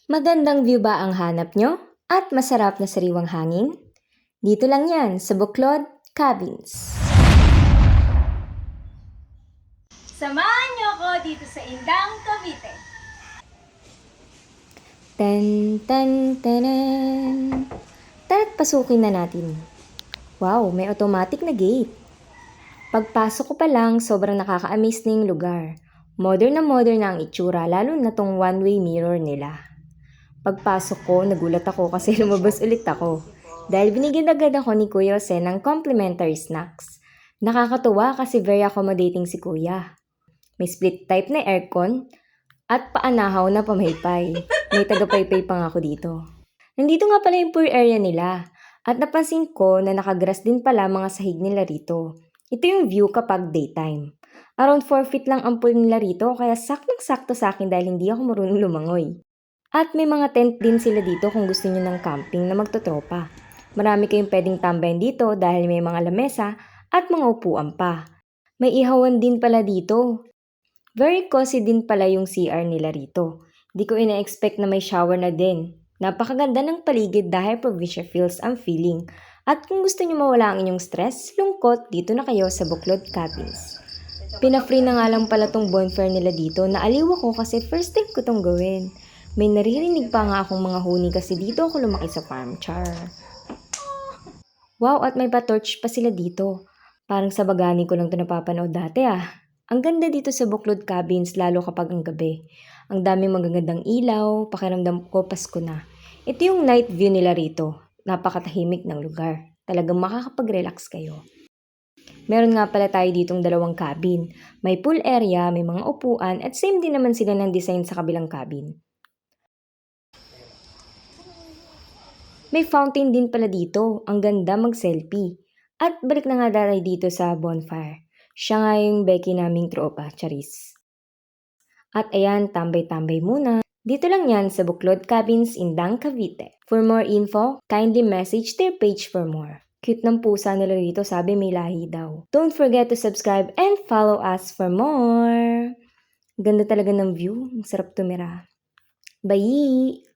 Magandang view ba ang hanap nyo? At masarap na sariwang hangin? Dito lang yan sa Buklod Cabins. Samahan niyo ako dito sa Indang, Cavite. Tan tan tanan. Tara't pasukin na natin. Wow, may automatic na gate. Pagpasok ko pa lang, sobrang nakaka-amaze na yung lugar. Modern na ang itsura, lalo na tong one-way mirror nila. Pagpasok ko, nagulat ako kasi lumabas ulit ako. Dahil binigyan agad ako ni Kuya Jose ng complimentary snacks. Nakakatuwa kasi very accommodating si Kuya. May split type na aircon at paanahaw na pamaypay. May tagapaypay pa nga ako dito. Nandito nga pala yung pool area nila. At napansin ko na nakagrass din pala mga sahig nila rito. Ito yung view kapag daytime. Around 4 feet lang ang pool nila rito kaya saktong-sakto sa akin dahil hindi ako marunong lumangoy. At may mga tent din sila dito kung gusto niyo ng camping na magtotropa. Marami kayong pwedeng tambayan dito dahil may mga lamesa at mga upuan pa. May ihawan din pala dito. Very cozy din pala yung CR nila rito. Di ko ina-expect na may shower na din. Napakaganda ng paligid dahil provincial feels ang feeling. At kung gusto niyo mawala ang inyong stress, lungkot, dito na kayo sa Buklod Cabins. Pina-free na nga lang pala tong bonfire nila dito. Naaliw ako kasi first time ko tong gawin. May naririnig pa nga akong mga huni kasi dito ako lumaki sa farm, char. Wow, at may pa-torch pa sila dito. Parang sa bagani ko lang ito napapanood dati ah. Ang ganda dito sa Buklod Cabins lalo kapag ang gabi. Ang daming magagandang ilaw, pakiramdam ko Pasko na. Ito yung night view nila rito. Napakatahimik ng lugar. Talagang makakapag-relax kayo. Meron nga pala tayo ditong dalawang cabin. May pool area, may mga upuan, at same din naman sila ng design sa kabilang cabin. May fountain din pala dito. Ang ganda mag-selfie. At balik na nga tayo dito sa bonfire. Siya nga yung Becky naming tropa, Charis. At ayan, tambay-tambay muna. Dito lang yan sa Buklod Cabins, Indang, Cavite. For more info, kindly message their page for more. Cute ng pusa nila rito, sabi may lahi daw. Don't forget to subscribe and follow us for more. Ganda talaga ng view, ang sarap tumira. Bye!